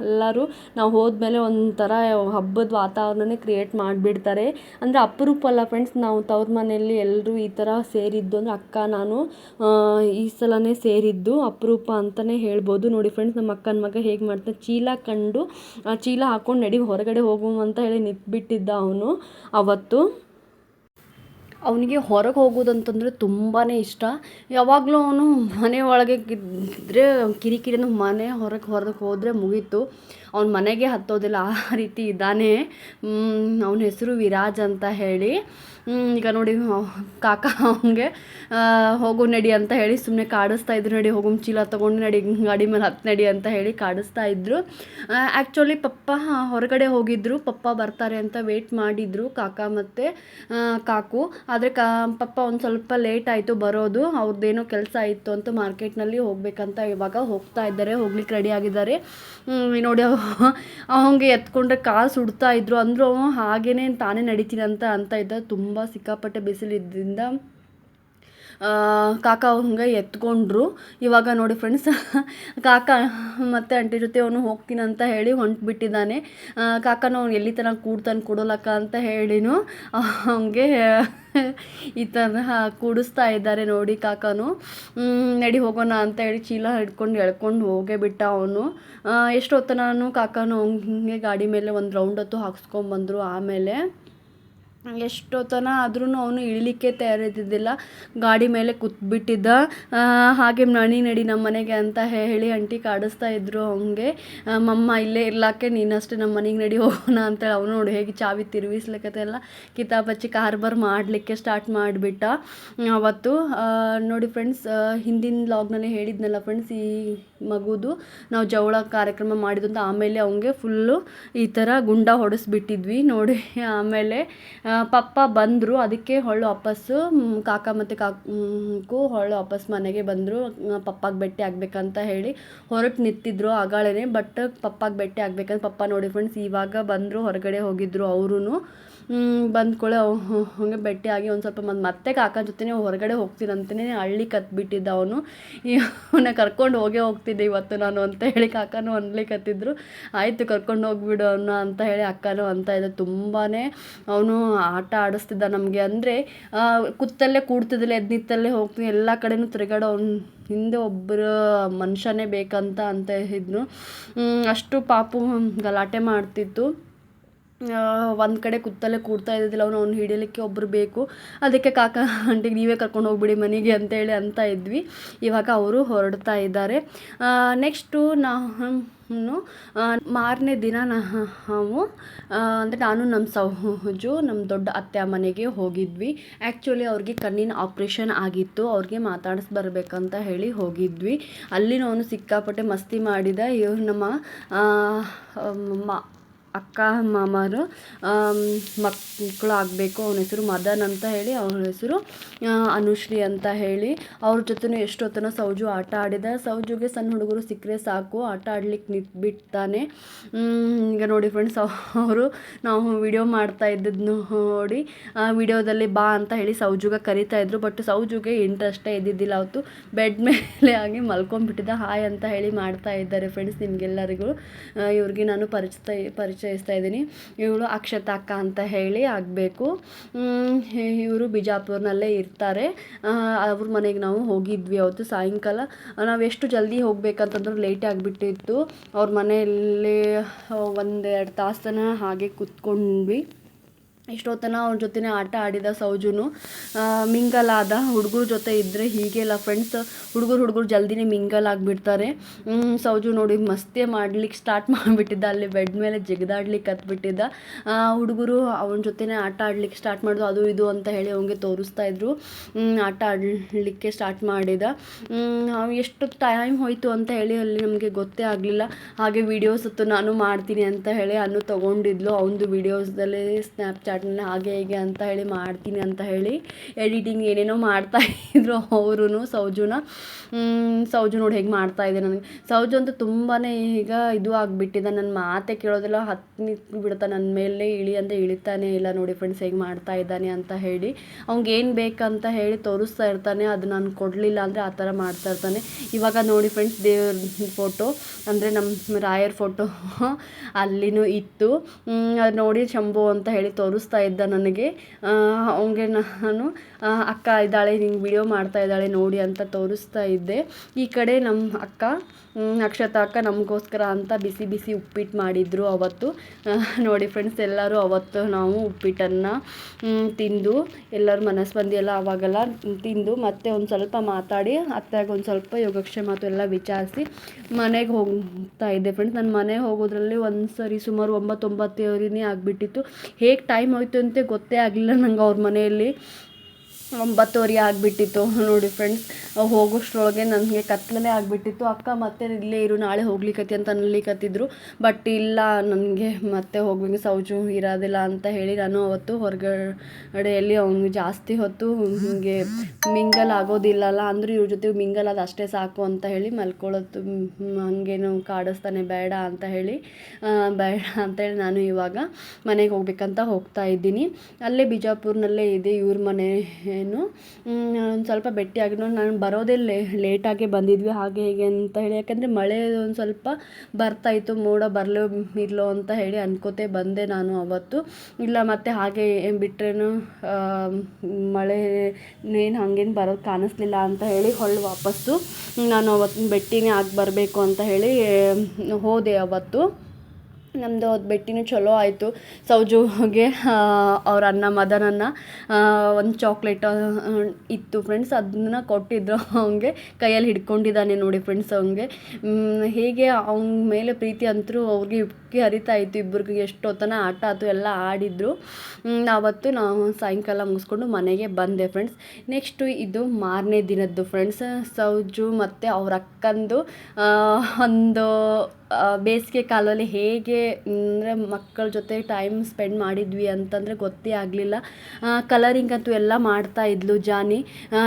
ಎಲ್ಲರೂ ನಾವು ಹೋದ್ಮೇಲೆ ಒಂಥರ ಹಬ್ಬದ ವಾತಾವರಣನೇ ಕ್ರಿಯೇಟ್ ಮಾಡಿಬಿಡ್ತಾರೆ. ಅಂದರೆ ಅಪರೂಪ ಅಲ್ಲ ಫ್ರೆಂಡ್ಸ್, ನಾವು ತವ್ರ ಮನೆಯಲ್ಲಿ ಎಲ್ಲರೂ ಈ ಥರ ಸೇರಿದ್ದು ಅಂದರೆ ಅಕ್ಕ ನಾನು ಈ ಸಲನೇ ಸೇರಿದ್ದು ಅಪರೂಪ ಅಂತಲೇ ಹೇಳ್ಬೋದು. ನೋಡಿ ಫ್ರೆಂಡ್ಸ್, ನಮ್ಮ ಅಕ್ಕನ ಮಗ ಹೇಗೆ ಮಾಡ್ತಾನೆ, ಚೀಲ ಕಂಡು ಚೀಲ ಹಾಕ್ಕೊಂಡು ನಡಿ ಹೊರಗಡೆ ಹೋಗುವ ಅಂತ ಹೇಳಿ ನಿಂತ್ಬಿಟ್ಟಿದ್ದ ಅವನು ಅವತ್ತು. ಅವನಿಗೆ ಹೊರಗೆ ಹೋಗೋದಂತಂದರೆ ತುಂಬಾ ಇಷ್ಟ. ಯಾವಾಗಲೂ ಅವನು ಮನೆ ಒಳಗೆ ಇದ್ದರೆ ಕಿರಿಕಿರಿನ, ಮನೆ ಹೊರಗೆ ಹೋದರೆ ಮುಗೀತು, ಅವ್ನ ಮನೆಗೆ ಹತ್ತೋದಿಲ್ಲ, ಆ ರೀತಿ ಇದ್ದಾನೆ. ಅವನ ಹೆಸರು ವಿರಾಜ್ ಅಂತ ಹೇಳಿ. ಈಗ ನೋಡಿ ಕಾಕ ಅವನಿಗೆ ಹೋಗು ನಡಿ ಅಂತ ಹೇಳಿ ಸುಮ್ಮನೆ ಕಾಡಿಸ್ತಾ ಇದ್ರು. ನಡಿ ಹೋಗು, ಚೀಲ ತೊಗೊಂಡು ನಡಿ, ಗಾಡಿ ಮೇಲೆ ಹತ್ತು ನಡಿ ಅಂತ ಹೇಳಿ ಕಾಡಿಸ್ತಾ ಇದ್ರು. ಆ್ಯಕ್ಚುಲಿ ಪಪ್ಪ ಹೊರಗಡೆ ಹೋಗಿದ್ದರು, ಪಪ್ಪ ಬರ್ತಾರೆ ಅಂತ ವೇಟ್ ಮಾಡಿದರು ಕಾಕ ಮತ್ತು ಕಾಕು. ಆದರೆ ಪಪ್ಪ ಒಂದು ಸ್ವಲ್ಪ ಲೇಟ್ ಆಯಿತು ಬರೋದು, ಅವ್ರದ್ದೇನೋ ಕೆಲಸ ಇತ್ತು ಅಂತ ಮಾರ್ಕೆಟ್ನಲ್ಲಿ ಹೋಗಬೇಕಂತ ಇವಾಗ ಹೋಗ್ತಾ ಇದ್ದಾರೆ, ಹೋಗ್ಲಿಕ್ಕೆ ರೆಡಿ ಆಗಿದ್ದಾರೆ. ನೋಡಿ ಅವನಿಗೆ ಎತ್ಕೊಂಡ್ರೆ ಕಾಲು ಸುಡ್ತಾ ಇದ್ರು. ಅಂದರೂ ಹಾಗೇ ತಾನೇ ನಡಿತೀನಿ ಅಂತ ಇದ್ದ. ತುಂಬ ಸಿಕ್ಕಾಪಟ್ಟೆ ಬಿಸಿಲಿದ್ದರಿಂದ ಕಾಕ ಹಂಗೆ ಎತ್ಕೊಂಡ್ರು. ಇವಾಗ ನೋಡಿ ಫ್ರೆಂಡ್ಸ್, ಕಾಕ ಮತ್ತು ಆಂಟಿ ಜೊತೆ ಅವನು ಹೋಗ್ತೀನಿ ಅಂತ ಹೇಳಿ ಹೊಂಟ್ಬಿಟ್ಟಿದ್ದಾನೆ. ಕಾಕನೂ ಅವ್ನು ಎಲ್ಲಿ ತನಕ ಕೂಡ್ತಾನೆ ಕೊಡೋಲಕ್ಕ ಅಂತ ಹೇಳಿನು ಅವನಿಗೆ ಈ ಥರ ಕೂಡಿಸ್ತಾ ಇದ್ದಾರೆ ನೋಡಿ ಕಾಕನು. ನಡಿ ಹೋಗೋಣ ಅಂತ ಹೇಳಿ ಚೀಲ ಹಿಡ್ಕೊಂಡು ಎಳ್ಕೊಂಡು ಹೋಗೇ ಬಿಟ್ಟ ಅವನು. ಎಷ್ಟೊತ್ತನೂ ಕಾಕನು ಹಂಗೆ ಗಾಡಿ ಮೇಲೆ ಒಂದು ರೌಂಡ್ ಹೊತ್ತು ಹಾಕ್ಸ್ಕೊಂಬಂದರು. ಆಮೇಲೆ ಎಷ್ಟೊತ್ತನ ಆದ್ರೂ ಅವನು ಇಳಿಲಿಕ್ಕೆ ತಯಾರಿದ್ದಿದ್ದಿಲ್ಲ, ಗಾಡಿ ಮೇಲೆ ಕೂತ್ಬಿಟ್ಟಿದ್ದ. ಹಾಗೆ ನಡಿ ನಮ್ಮ ಮನೆಗೆ ಅಂತ ಹೇಳಿ ಆಂಟಿ ಕಾಡಿಸ್ತಾ ಇದ್ರು ಅವನಿಗೆ. ಮಮ್ಮ ಇಲ್ಲೇ ಇರ್ಲಾಕೆ, ನೀನಷ್ಟೇ ನಮ್ಮ ಮನೆಗೆ ನಡಿ ಹೋಗೋಣ ಅಂತೇಳಿ ಅವನು ನೋಡಿ ಹೇಗೆ ಚಾವಿ ತಿರುಗಿಸ್ಲಿಕ್ಕೆ ಎಲ್ಲ ಕಿತಾಪಚ್ಚಿ ಕಾರ್ಬಾರ್ ಮಾಡಲಿಕ್ಕೆ ಸ್ಟಾರ್ಟ್ ಮಾಡಿಬಿಟ್ಟ ಅವತ್ತು. ನೋಡಿ ಫ್ರೆಂಡ್ಸ್, ಹಿಂದಿನ ವ್ಲಾಗ್ನಲ್ಲಿ ಹೇಳಿದ್ನಲ್ಲ ಫ್ರೆಂಡ್ಸ್, ಈ ಮಗುದು ನಾವು ಜವಳ ಕಾರ್ಯಕ್ರಮ ಮಾಡಿದ್ದು ಅಂತ. ಆಮೇಲೆ ಅವನಿಗೆ ಫುಲ್ಲು ಈ ಥರ ಗುಂಡ ಹೊಡೆಸ್ಬಿಟ್ಟಿದ್ವಿ ನೋಡಿ. ಆಮೇಲೆ ಪಪ್ಪ ಬಂದರು, ಅದಕ್ಕೆ ಹೊಳ್ಳು ವಾಪಸ್ಸು ಕಾಕ ಮತ್ತು ಕಾಕು ಹೊಳ್ಳು ವಾಪಸ್ ಮನೆಗೆ ಬಂದರು. ಪಪ್ಪಾಗೆ ಭೇಟಿ ಆಗ್ಬೇಕಂತ ಹೇಳಿ ಹೊರಟು ನಿಂತಿದ್ರು ಆಗಾಳೇ. ಬಟ್ ಪಪ್ಪಾಗೆ ಭೇಟಿ ಆಗ್ಬೇಕಂತ ಪಪ್ಪ ನೋಡಿ ಫ್ರೆಂಡ್ಸ್ ಇವಾಗ ಬಂದರು, ಹೊರಗಡೆ ಹೋಗಿದ್ರು ಅವರು. ಬಂದ್ಕೊಳ್ಳೆ ಹಂಗೆ ಭೇಟಿಯಾಗಿ ಒಂದು ಸ್ವಲ್ಪ ಮತ್ತೆ ಕಾಕನ ಜೊತೆ ಹೊರಗಡೆ ಹೋಗ್ತೀನಂತಲೇ ಹಳ್ಳಿ ಕತ್ಬಿಟ್ಟಿದ್ದ ಅವನು. ಇವನ್ನ ಕರ್ಕೊಂಡು ಹೋಗ್ತಿದ್ದೆ ಇವತ್ತು ನಾನು ಅಂತ ಹೇಳಿ ಕಾಕನೂ ಅನ್ಲಿಕ್ಕತ್ತಿದ್ರು. ಆಯಿತು ಕರ್ಕೊಂಡು ಹೋಗ್ಬಿಡು ಅವನ್ನ ಅಂತ ಹೇಳಿ ಅಕ್ಕನೂ ಅಂತ ಇದ್ದ. ತುಂಬಾ ಅವನು ಆಟ ಆಡಿಸ್ತಿದ್ದ ನಮಗೆ. ಅಂದರೆ ಕೂತಲ್ಲೇ ಕೂಡ್ತಿದ್ದಿಲ್ಲ, ಎದ್ದು ನಿಂತಲ್ಲೇ ಹೋಗ್ತೀನಿ, ಎಲ್ಲ ಕಡೆನೂ ತಿರುಗಾಡೋ ಅವ್ನು ಹಿಂದೆ ಒಬ್ಬರು ಮನುಷ್ಯನೇ ಬೇಕಂತ ಇದ್ನು. ಅಷ್ಟು ಪಾಪು ಗಲಾಟೆ ಮಾಡ್ತಿತ್ತು. ಒಂದು ಕಡೆ ಕೂತಲ್ಲೇ ಕೂಡ್ತಾ ಇದ್ದಿದ್ದಿಲ್ಲ ಅವ್ನು ಹಿಡಿಯಲಿಕ್ಕೆ ಒಬ್ಬರು ಬೇಕು. ಅದಕ್ಕೆ ಕಾಕ ಆಂಟಿಗೆ ನೀವೇ ಕರ್ಕೊಂಡು ಹೋಗ್ಬಿಡಿ ಮನೆಗೆ ಅಂತೇಳಿ ಅಂತ ಇದ್ವಿ. ಇವಾಗ ಅವರು ಹೊರಡ್ತಾ ಇದ್ದಾರೆ. ನೆಕ್ಸ್ಟು ನಾನು ಮಾರನೇ ದಿನ ನಾವು ಅಂದರೆ ನಾನು ನಮ್ಮ ಸೌಜು ನಮ್ಮ ದೊಡ್ಡ ಅತ್ತೆ ಮನೆಗೆ ಹೋಗಿದ್ವಿ. ಆ್ಯಕ್ಚುಲಿ ಅವ್ರಿಗೆ ಕಣ್ಣಿನ ಆಪ್ರೇಷನ್ ಆಗಿತ್ತು, ಅವ್ರಿಗೆ ಮಾತಾಡಿಸ್ಬರ್ಬೇಕಂತ ಹೇಳಿ ಹೋಗಿದ್ವಿ. ಅಲ್ಲಿನೂ ಅವನು ಸಿಕ್ಕಾಪಟ್ಟೆ ಮಸ್ತಿ ಮಾಡಿದ. ಇವ್ರು ನಮ್ಮ ಅಕ್ಕ ಮಾಮರು ಮಕ್ಕಳು ಆಗಬೇಕು. ಅವನ ಹೆಸರು ಮದನ್ ಅಂತ ಹೇಳಿ, ಅವನ ಹೆಸರು ಅನುಶ್ರೀ ಅಂತ ಹೇಳಿ. ಅವ್ರ ಜೊತೆ ಎಷ್ಟೊತ್ತನ ಸೌಜು ಆಟ ಆಡಿದ. ಸೌಜುಗೆ ಸಣ್ಣ ಹುಡುಗರು ಸಿಕ್ಕರೆ ಸಾಕು, ಆಟ ಆಡ್ಲಿಕ್ಕೆ ನಿಂತ್ಬಿಡ್ತಾನೆ. ಈಗ ನೋಡಿ ಫ್ರೆಂಡ್ಸ್, ಅವರು ನಾವು ವಿಡಿಯೋ ಮಾಡ್ತಾ ಇದ್ದದ್ದು ನೋಡಿ ವಿಡಿಯೋದಲ್ಲಿ ಬಾ ಅಂತ ಹೇಳಿ ಸೌಜುಗೆ ಕರಿತಾ ಇದ್ರು. ಬಟ್ ಸೌಜುಗೆ ಇಂಟ್ರೆಸ್ಟೇ ಇದ್ದಿದ್ದಿಲ್ಲ. ಅವತ್ತು ಬೆಡ್ ಮೇಲೆ ಆಗಿ ಮಲ್ಕೊಂಡ್ಬಿಟ್ಟಿದ್ದ. ಹಾಯ್ ಅಂತ ಹೇಳಿ ಮಾಡ್ತಾ ಇದ್ದಾರೆ ಫ್ರೆಂಡ್ಸ್ ನಿಮಗೆಲ್ಲರಿಗೂ. ಇವ್ರಿಗೆ ನಾನು ಪರಿಚಯಿಸ್ತಾ ಇದ್ದೀನಿ. ಇವಳು ಅಕ್ಷತಾ ಅಕ್ಕ ಅಂತ ಹೇಳಿ ಆಗಬೇಕು. ಇವರು ಬಿಜಾಪುರ್ನಲ್ಲೇ ಇರ್ತಾರೆ. ಅವ್ರ ಮನೆಗೆ ನಾವು ಹೋಗಿದ್ವಿ ಅವತ್ತು ಸಾಯಂಕಾಲ. ನಾವು ಎಷ್ಟು ಜಲ್ದಿ ಹೋಗ್ಬೇಕಂತಂದ್ರೆ ಲೇಟ್ ಆಗಿಬಿಟ್ಟಿತ್ತು. ಅವ್ರ ಮನೆಯಲ್ಲಿ 1-2 ತಾಸು ತನಕ ಹಾಗೆ ಕೂತ್ಕೊಂಡ್ವಿ. ಇಷ್ಟೊತ್ತನ ಅವ್ರ ಜೊತೆ ಆಟ ಆಡಿದ ಸೌಜುನು. ಮಿಂಗಲ್ ಆದ. ಹುಡುಗರ ಜೊತೆ ಇದ್ದರೆ ಹೀಗೆಲ್ಲ ಫ್ರೆಂಡ್ಸ್, ಹುಡುಗರು ಜಲ್ದಿನೇ ಮಿಂಗಲ್ ಆಗಿಬಿಡ್ತಾರೆ. ಸೌಜು ನೋಡಿ ಮಸ್ತಿ ಮಾಡ್ಲಿಕ್ಕೆ ಸ್ಟಾರ್ಟ್ ಮಾಡಿಬಿಟ್ಟಿದ್ದ. ಅಲ್ಲಿ ಬೆಡ್ ಮೇಲೆ ಜಿಗಿದಾಡ್ಲಿಕ್ಕೆ ಹತ್ಬಿಟ್ಟಿದ್ದ. ಹುಡುಗರು ಅವನ ಜೊತೆನೇ ಆಟ ಆಡ್ಲಿಕ್ಕೆ ಸ್ಟಾರ್ಟ್ ಮಾಡಿದ್ರು. ಅದು ಇದು ಅಂತ ಹೇಳಿ ಅವನಿಗೆ ತೋರಿಸ್ತಾ ಇದ್ರು. ಆಟ ಆಡಲಿಕ್ಕೆ ಸ್ಟಾರ್ಟ್ ಮಾಡಿದ. ಎಷ್ಟು ಟೈಮ್ ಹೋಯಿತು ಅಂತ ಹೇಳಿ ಅಲ್ಲಿ ನಮಗೆ ಗೊತ್ತೇ ಆಗಲಿಲ್ಲ. ಹಾಗೆ ವೀಡಿಯೋಸ್ ನಾನು ಮಾಡ್ತೀನಿ ಅಂತ ಹೇಳಿ ಅನ್ನು ತೊಗೊಂಡಿದ್ಲು. ಅವನದು ವೀಡಿಯೋಸ್ದಲ್ಲೇ ಸ್ನ್ಯಾಪ್ಚಾಟ್ ಚಾಟ್ನ ಹಾಗೆ ಹೇಗೆ ಅಂತ ಹೇಳಿ ಮಾಡ್ತೀನಿ ಅಂತ ಹೇಳಿ ಎಡಿಟಿಂಗ್ ಏನೇನೋ ಮಾಡ್ತಾಯಿದ್ರು ಅವರು ಸೌಜು ನೋಡಿ ಹೇಗೆ ಮಾಡ್ತಾಯಿದ್ದೆ ನನಗೆ. ಸೌಜು ಅಂತೂ ತುಂಬಾ ಈಗ ಇದು ಆಗಿಬಿಟ್ಟಿದೆ, ನನ್ನ ಮಾತೇ ಕೇಳೋದಿಲ್ಲ, ಹತ್ತು ಬಿಡ್ತಾ ನನ್ನ ಮೇಲೆ ಇಳಿ ಅಂದರೆ ಇಳಿತಾನೆ ಇಲ್ಲ. ನೋಡಿ ಫ್ರೆಂಡ್ಸ್ ಹೇಗೆ ಮಾಡ್ತಾ ಇದ್ದಾನೆ ಅಂತ ಹೇಳಿ, ಅವ್ನಿಗೇನು ಬೇಕಂತ ಹೇಳಿ ತೋರಿಸ್ತಾ ಇರ್ತಾನೆ, ಅದು ನಾನು ಕೊಡಲಿಲ್ಲ ಅಂದರೆ ಆ ಥರ ಮಾಡ್ತಾ ಇರ್ತಾನೆ. ಇವಾಗ ನೋಡಿ ಫ್ರೆಂಡ್ಸ್ ದೇವ್ರ ಫೋಟೋ ಅಂದರೆ ನಮ್ಮ ರಾಯರ್ ಫೋಟೋ ಅಲ್ಲಿನೂ ಇತ್ತು, ಅದು ನೋಡಿ ಶಂಭು ಅಂತ ಹೇಳಿ ತೋರಿಸ್ತಾ ಇದ್ದ ನನಗೆ. ಅವನಿಗೆ ನಾನು ಅಕ್ಕ ಇದ್ದಾಳೆ, ಹಿಂಗೆ ವಿಡಿಯೋ ಮಾಡ್ತಾ ಇದ್ದಾಳೆ ನೋಡಿ ಅಂತ ತೋರಿಸ್ತಾ ಇದ್ದೆ. ಈ ಕಡೆ ನಮ್ಮ ಅಕ್ಕ ಅಕ್ಷತಾ ಅಕ್ಕ ನಮಗೋಸ್ಕರ ಅಂತ ಬಿಸಿ ಬಿಸಿ ಉಪ್ಪಿಟ್ಟು ಮಾಡಿದರು ಅವತ್ತು. ನೋಡಿ ಫ್ರೆಂಡ್ಸ್ ಎಲ್ಲರೂ ಅವತ್ತು ನಾವು ಉಪ್ಪಿಟ್ಟನ್ನು ತಿಂದು ಎಲ್ಲರ ಮನಸ್ಸು ಎಲ್ಲ ಅವಾಗೆಲ್ಲ ತಿಂದು ಮತ್ತೆ ಒಂದು ಸ್ವಲ್ಪ ಮಾತಾಡಿ ಅತ್ತಾಗ ಒಂದು ಸ್ವಲ್ಪ ಯೋಗಕ್ಷೇಮ ಎಲ್ಲ ವಿಚಾರಿಸಿ ಮನೆಗೆ ಹೋಗ್ತಾ ಇದ್ದೆ ಫ್ರೆಂಡ್ಸ್. ನನ್ನ ಮನೆಗೆ ಹೋಗೋದ್ರಲ್ಲಿ ಒಂದು ಸರಿ ಸುಮಾರು 9-9 ಆಗಿಬಿಟ್ಟಿತ್ತು. ಹೇಗೆ ಟೈಮ್ ಹೋಯ್ತು ಅಂತ ಗೊತ್ತೇ ಆಗಲಿಲ್ಲ ನಂಗೆ. ಅವ್ರ ಮನೆಯಲ್ಲಿ 9:30 ಆಗಿಬಿಟ್ಟಿತ್ತು ನೋಡಿ ಫ್ರೆಂಡ್ಸ್. ಹೋಗೋಷ್ಟ್ರೊಳಗೆ ನನಗೆ ಕತ್ಲೇ ಆಗಿಬಿಟ್ಟಿತ್ತು. ಅಕ್ಕ ಮತ್ತೆ ಇಲ್ಲೇ ಇರು, ನಾಳೆ ಹೋಗ್ಲಿಕ್ಕತ್ತಿ ಅಂತ ಅನ್ಲಿಕ್ಕತ್ತಿದ್ರು. ಬಟ್ ಇಲ್ಲ, ನನಗೆ ಮತ್ತೆ ಹೋಗ್ಬೇಕು, ಸೌಜು ಇರೋದಿಲ್ಲ ಅಂತ ಹೇಳಿ ನಾನು ಅವತ್ತು ಹೊರಗಡೆಯಲ್ಲಿ ಅವ್ನಿಗೆ ಜಾಸ್ತಿ ಹೊತ್ತು ಹೀಗೆ ಮಿಂಗಲ್ ಆಗೋದಿಲ್ಲಲ್ಲ, ಅಂದರೂ ಇವ್ರ ಜೊತೆ ಮಿಂಗಲ್ ಅದು ಅಷ್ಟೇ ಸಾಕು ಅಂತ ಹೇಳಿ ಮಲ್ಕೊಳ್ಳೋದು, ಹಂಗೇನು ಕಾಡಿಸ್ತಾನೆ ಬೇಡ ಅಂತ ಹೇಳಿ ನಾನು ಇವಾಗ ಮನೆಗೆ ಹೋಗ್ಬೇಕಂತ ಹೋಗ್ತಾ ಇದ್ದೀನಿ. ಅಲ್ಲೇ ಬಿಜಾಪುರ್ನಲ್ಲೇ ಇದೆ ಇವ್ರ ಮನೆ. ಒಂದು ಸ್ವಲ್ಪ ಭೇಟಿಯಾಗಿ ನಾನು ಬರೋದೇ ಲೇಟಾಗೆ ಬಂದಿದ್ವಿ ಹಾಗೆ ಹೇಗೆ ಅಂತ ಹೇಳಿ, ಯಾಕಂದರೆ ಮಳೆ ಒಂದು ಸ್ವಲ್ಪ ಬರ್ತಾಯಿತ್ತು, ಮೋಡ ಬರಲೋ ಇರಲೋ ಅಂತ ಹೇಳಿ ಅನ್ಕೋತೆ ಬಂದೆ ನಾನು ಅವತ್ತು. ಇಲ್ಲ ಮತ್ತು ಹಾಗೆ ಬಿಟ್ರೇನು ಮಳೆ ಏನು ಹಾಗೇನು ಬರೋದು ಕಾಣಿಸ್ಲಿಲ್ಲ ಅಂತ ಹೇಳಿ ವಾಪಸ್ಸು ನಾನು ಅವತ್ತು ಭೇಟಿನೇ ಆಗಿ ಬರಬೇಕು ಅಂತ ಹೇಳಿ ಹೋದೆ ಅವತ್ತು. ನಮ್ಮದು ಅದು ಭೇಟಿನೂ ಚಲೋ ಆಯಿತು. ಸೌಜುಗೆ ಅವ್ರ ಅಣ್ಣ ಮದನನ್ನ ಒಂದು ಚಾಕ್ಲೇಟ್ ಇತ್ತು ಫ್ರೆಂಡ್ಸ್, ಅದನ್ನ ಕೊಟ್ಟಿದ್ರು. ಅವನಿಗೆ ಕೈಯಲ್ಲಿ ಹಿಡ್ಕೊಂಡಿದ್ದಾನೆ ನೋಡಿ ಫ್ರೆಂಡ್ಸ್. ಅವನಿಗೆ ಹೇಗೆ ಅವನ ಮೇಲೆ ಪ್ರೀತಿ ಅಂತರೂ ಅವ್ರಿಗೆ ಉಕ್ಕಿ ಹರಿತಾ ಇತ್ತು. ಇಬ್ಬರಿಗೆ ಎಷ್ಟೊತ್ತನ ಆಟ ಆಯ್ತು, ಎಲ್ಲ ಆಡಿದ್ರು. ಆವತ್ತು ನಾವು ಸಾಯಂಕಾಲ ಮುಗಿಸ್ಕೊಂಡು ಮನೆಗೆ ಬಂದೆ ಫ್ರೆಂಡ್ಸ್. ನೆಕ್ಸ್ಟು ಇದು ಮಾರನೇ ದಿನದ್ದು ಫ್ರೆಂಡ್ಸ್. ಸೌಜು ಮತ್ತು ಅವ್ರ ಅಕ್ಕಂದು ಒಂದು ಬೇಸಿಗೆ ಕಾಲದಲ್ಲಿ ಹೇಗೆ ಅಂದರೆ ಮಕ್ಕಳ ಜೊತೆ ಟೈಮ್ ಸ್ಪೆಂಡ್ ಮಾಡಿದ್ವಿ ಅಂತಂದರೆ ಗೊತ್ತೇ ಆಗಲಿಲ್ಲ. ಕಲರಿಂಗ್ ಅಂತೂ ಎಲ್ಲ ಮಾಡ್ತಾಯಿದ್ಲು ಜಾನಿ.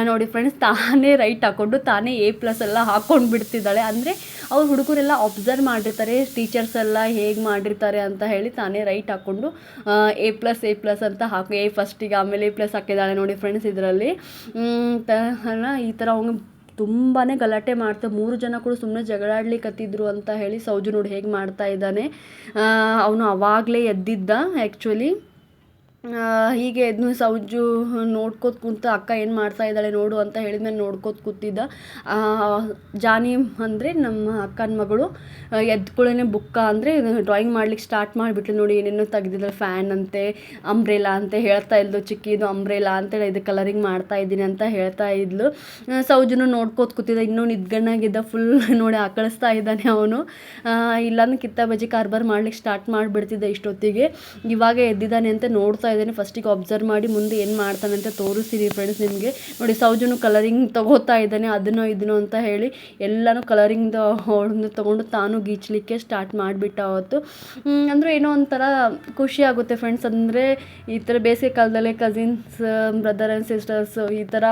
ನೋಡಿ ಫ್ರೆಂಡ್ಸ್, ತಾನೇ ರೈಟ್ ಹಾಕ್ಕೊಂಡು ತಾನೇ A+ ಎಲ್ಲ ಹಾಕ್ಕೊಂಡು ಬಿಡ್ತಿದ್ದಾಳೆ. ಅಂದರೆ ಅವ್ರು ಹುಡುಗರೆಲ್ಲ ಅಬ್ಸರ್ವ್ ಮಾಡಿರ್ತಾರೆ, ಟೀಚರ್ಸ್ ಎಲ್ಲ ಹೇಗೆ ಮಾಡಿರ್ತಾರೆ ಅಂತ ಹೇಳಿ ತಾನೇ ರೈಟ್ ಹಾಕ್ಕೊಂಡು A+ ಅಂತ A ಫಸ್ಟಿಗೆ ಆಮೇಲೆ A+ ಹಾಕಿದ್ದಾಳೆ ನೋಡಿ ಫ್ರೆಂಡ್ಸ್. ಇದರಲ್ಲಿ ಈ ಥರ ಅವ್ನು ತುಂಬಾ ಗಲಾಟೆ ಮಾಡ್ತಾ 3 ಜನ ಕೂಡ ಸುಮ್ಮನೆ ಜಗಳಾಡ್ಲಿಕ್ಕತ್ತಿದ್ರು ಅಂತ ಹೇಳಿ ಸೌಜು ನೋಡಿ ಹೇಗೆ ಮಾಡ್ತಾ ಇದ್ದಾನೆ. ಅವನು ಅವಾಗಲೇ ಎದ್ದಿದ್ದ ಆ್ಯಕ್ಚುಲಿ. ಹೀಗೆ ಎದ್ದು ಸೌಜು ನೋಡ್ಕೋತ ಕುಂತ, ಅಕ್ಕ ಏನು ಮಾಡ್ತಾ ಇದ್ದಾಳೆ ನೋಡು ಅಂತ ಹೇಳಿದ್ಮೇಲೆ ನೋಡ್ಕೋತ ಕೂತಿದ್ದ. ಜಾನಿ ಅಂದರೆ ನಮ್ಮ ಅಕ್ಕನ ಮಗಳು ಎದ್ಕೊಳ್ಳೇನೆ ಬುಕ್ಕ ಅಂದರೆ ಡ್ರಾಯಿಂಗ್ ಮಾಡ್ಲಿಕ್ಕೆ ಸ್ಟಾರ್ಟ್ ಮಾಡಿಬಿಟ್ಲು ನೋಡಿ. ಏನೇನೋ ತೆಗ್ದಿದ್ದಾಳೆ, ಫ್ಯಾನ್ ಅಂತೆ, ಅಂಬ್ರೆಲಾ ಅಂತ ಹೇಳ್ತಾ ಇದ್ಲು, ಚಿಕ್ಕಿದು ಅಂಬ್ರೆಲಾ ಅಂತೇಳಿ ಇದು ಕಲರಿಂಗ್ ಮಾಡ್ತಾ ಇದ್ದೀನಿ ಅಂತ ಹೇಳ್ತಾ ಇದ್ಲು. ಸೌಜುನು ನೋಡ್ಕೋತ ಕೂತಿದ್ದ, ಇನ್ನೂ ನಿದ್ಗಣ್ಣಾಗಿದ್ದ ಫುಲ್ ನೋಡಿ ಆಕಳಿಸ್ತಾ ಇದ್ದಾನೆ ಅವನು. ಇಲ್ಲಾಂದ್ರೆ ಕಿತ್ತ ಬಜ್ಜಿ ಕಾರ್ಬಾರ್ ಮಾಡ್ಲಿಕ್ಕೆ ಸ್ಟಾರ್ಟ್ ಮಾಡಿಬಿಡ್ತಿದ್ದ ಇಷ್ಟೊತ್ತಿಗೆ. ಇವಾಗ ಎದ್ದಿದ್ದಾನೆ ಅಂತ ನೋಡ್ತಾ ಇದ್ದೇನೆ. ಫಸ್ಟಿಗೆ ಅಬ್ಸರ್ವ್ ಮಾಡಿ ಮುಂದೆ ಏನು ಮಾಡ್ತಾನೆ ಅಂತ ತೋರಿಸ್ತೀನಿ ಫ್ರೆಂಡ್ಸ್ ನಿಮಗೆ. ನೋಡಿ ಸೌಜುನು ಕಲರಿಂಗ್ ತಗೋತಾ ಇದ್ದಾನೆ, ಅದನ್ನೋ ಇದನ್ನೋ ಅಂತ ಹೇಳಿ ಎಲ್ಲನೂ ಕಲರಿಂಗ್ ತೊಗೊಂಡು ತಾನು ಗೀಚಲಿಕ್ಕೆ ಸ್ಟಾರ್ಟ್ ಮಾಡಿಬಿಟ್ಟ ಅವತ್ತು. ಅಂದರೆ ಏನೋ ಒಂಥರ ಖುಷಿ ಆಗುತ್ತೆ ಫ್ರೆಂಡ್ಸ್. ಅಂದರೆ ಈ ಥರ ಬೇಸಿಗೆ ಕಾಲದಲ್ಲೇ ಕಸಿನ್ಸ್, ಬ್ರದರ್ ಆ್ಯಂಡ್ ಸಿಸ್ಟರ್ಸ್ ಈ ಥರ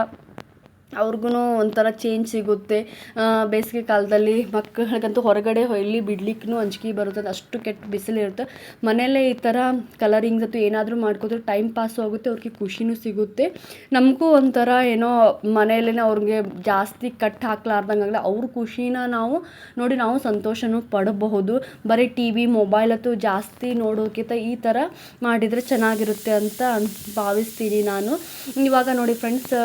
ಅವ್ರಿಗೂ ಒಂಥರ ಚೇಂಜ್ ಸಿಗುತ್ತೆ. ಬೇಸಿಗೆ ಕಾಲದಲ್ಲಿ ಮಕ್ಕಳಿಗಂತೂ ಹೊರಗಡೆ ಎಲ್ಲಿ ಬಿಡ್ಲಿಕ್ಕೂ ಅಂಜಿಕೆ ಬರುತ್ತೆ, ಅಷ್ಟು ಕೆಟ್ಟ ಬಿಸಿಲಿರುತ್ತೆ. ಮನೆಯಲ್ಲೇ ಈ ಥರ ಕಲರಿಂಗ್ಸ್ ಅಥವಾ ಏನಾದರೂ ಮಾಡ್ಕೋದ್ರೆ ಟೈಮ್ ಪಾಸು ಆಗುತ್ತೆ, ಅವ್ರಿಗೆ ಖುಷಿನೂ ಸಿಗುತ್ತೆ. ನಮಗೂ ಒಂಥರ ಏನೋ ಮನೆಯಲ್ಲೇ ಅವ್ರಿಗೆ ಜಾಸ್ತಿ ಕಟ್ ಹಾಕ್ಲಾರ್ದಂಗಾಗಲ್ಲ, ಅವ್ರ ಖುಷಿನ ನಾವು ಸಂತೋಷನೂ ಪಡಬಹುದು. ಬರೀ TV ಮೊಬೈಲ್ ಅಥವಾ ಜಾಸ್ತಿ ನೋಡೋಕ್ಕಿಂತ ಈ ಥರ ಮಾಡಿದರೆ ಚೆನ್ನಾಗಿರುತ್ತೆ ಅಂತ ಭಾವಿಸ್ತೀನಿ ನಾನು. ಇವಾಗ ನೋಡಿ ಫ್ರೆಂಡ್ಸ್,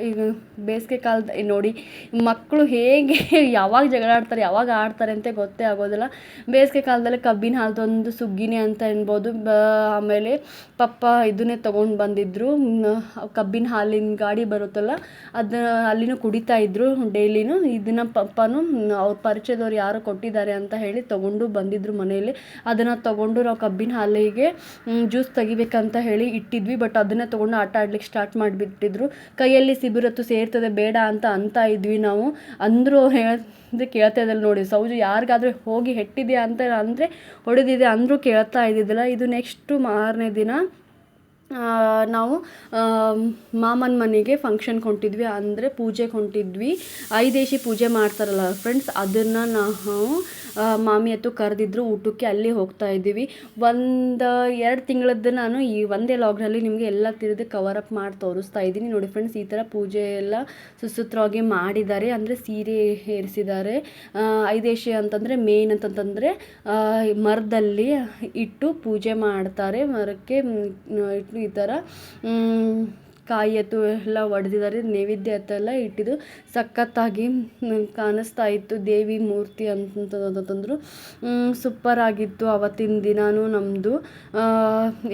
ಈಗ ಬೇಸಿಗೆ ಕಾಲದ ನೋಡಿ ಮಕ್ಕಳು ಹೇಗೆ ಯಾವಾಗ ಜಗಳಾಡ್ತಾರೆ ಯಾವಾಗ ಆಡ್ತಾರೆ ಅಂತ ಗೊತ್ತೇ ಆಗೋದಿಲ್ಲ. ಬೇಸಿಗೆ ಕಾಲದಲ್ಲಿ ಕಬ್ಬಿನ ಹಾಲ್ದೊಂದು ಸುಗ್ಗಿನೇ ಅಂತ ಅನ್ಬೋದು. ಆಮೇಲೆ ಪಪ್ಪ ಇದನ್ನೇ ತೊಗೊಂಡು ಬಂದಿದ್ದರು, ಕಬ್ಬಿನ ಹಾಲಿನ ಗಾಡಿ ಬರುತ್ತಲ್ಲ ಅದು ಅಲ್ಲಿನೂ ಕುಡಿತಾ ಇದ್ದರು ಡೈಲಿನೂ. ಇದನ್ನು ಪಪ್ಪನೂ ಅವ್ರ ಪರಿಚಯದವ್ರು ಯಾರು ಕೊಟ್ಟಿದ್ದಾರೆ ಅಂತ ಹೇಳಿ ತೊಗೊಂಡು ಬಂದಿದ್ದರು ಮನೆಯಲ್ಲಿ. ಅದನ್ನು ತೊಗೊಂಡು ನಾವು ಕಬ್ಬಿನ ಹಾಲಿಗೆ ಜ್ಯೂಸ್ ತೆಗಿಬೇಕಂತ ಹೇಳಿ ಇಟ್ಟಿದ್ವಿ. ಬಟ್ ಅದನ್ನೇ ತೊಗೊಂಡು ಆಟ ಆಡ್ಲಿಕ್ಕೆ ಸ್ಟಾರ್ಟ್ ಮಾಡಿಬಿಟ್ಟಿದ್ರು. ಕೈಯಲ್ಲಿ ಸಿಬಿರತ್ತು ಸೇರ್ತದೆ ಬೇಡ ಅಂತ ಇದ್ವಿ ನಾವು. ಅಂದರೂ ಹೇಳಿದ್ರೆ ಕೇಳ್ತಾ ಇದ್ದಲ್ಲಿ ನೋಡಿ. ಸೌಜು ಯಾರಿಗಾದ್ರೂ ಹೋಗಿ ಹೆಟ್ಟಿದೆಯಾ ಅಂತ ಅಂದರೆ ಹೊಡೆದಿದೆ ಅಂದರೂ ಕೇಳ್ತಾ ಇದ್ದಿದ್ದಿಲ್ಲ. ಇದು ನೆಕ್ಸ್ಟು ಮಾರನೇ ದಿನ ನಾವು ಮಾಮನ ಮನೆಗೆ ಫಂಕ್ಷನ್ಗೆ ಹೊಂಟಿದ್ವಿ, ಅಂದರೆ ಪೂಜೆಗೆ ಹೊಂಟಿದ್ವಿ. ಐದೇಶಿ ಪೂಜೆ ಮಾಡ್ತಾರಲ್ಲ ಫ್ರೆಂಡ್ಸ್, ಅದನ್ನು ನಾವು ಮಾಮಿ ಹತ್ತು ಕರೆದಿದ್ರು ಊಟಕ್ಕೆ, ಅಲ್ಲಿ ಹೋಗ್ತಾ ಇದ್ದೀವಿ. 2 ತಿಂಗಳದ್ದು ನಾನು ಈ ಒಂದೇ ಲಾಗ್ನಲ್ಲಿ ನಿಮಗೆ ಎಲ್ಲ ತಿರುಗಿ ಕವರ್ ಅಪ್ ಮಾಡಿ ತೋರಿಸ್ತಾ ಇದ್ದೀನಿ. ನೋಡಿ ಫ್ರೆಂಡ್ಸ್, ಈ ಥರ ಪೂಜೆ ಎಲ್ಲ ಸುಸೂತ್ರವಾಗಿ ಮಾಡಿದ್ದಾರೆ, ಅಂದರೆ ಸೀರೆ ಏರಿಸಿದ್ದಾರೆ. ಐದೇಶಿ ಅಂತಂದರೆ ಮೇನ್ ಅಂತಂತಂದರೆ ಮರದಲ್ಲಿ ಇಟ್ಟು ಪೂಜೆ ಮಾಡ್ತಾರೆ. ಮರಕ್ಕೆ ಇಟ್ಟು ಈ ಥರ ಕಾಯಿ ಎತ್ತು ಎಲ್ಲ ಒಡೆದಿದ್ದಾರೆ, ನೈವೇದ್ಯ ಎತ್ತೆಲ್ಲ ಇಟ್ಟಿದ್ದು ಸಖತ್ತಾಗಿ ಕಾಣಿಸ್ತಾ ಇತ್ತು. ದೇವಿ ಮೂರ್ತಿ ಅಂತಂತಂದ್ರು ಸೂಪರ್ ಆಗಿತ್ತು. ಅವತ್ತಿನ ದಿನಾನು ನಮ್ಮದು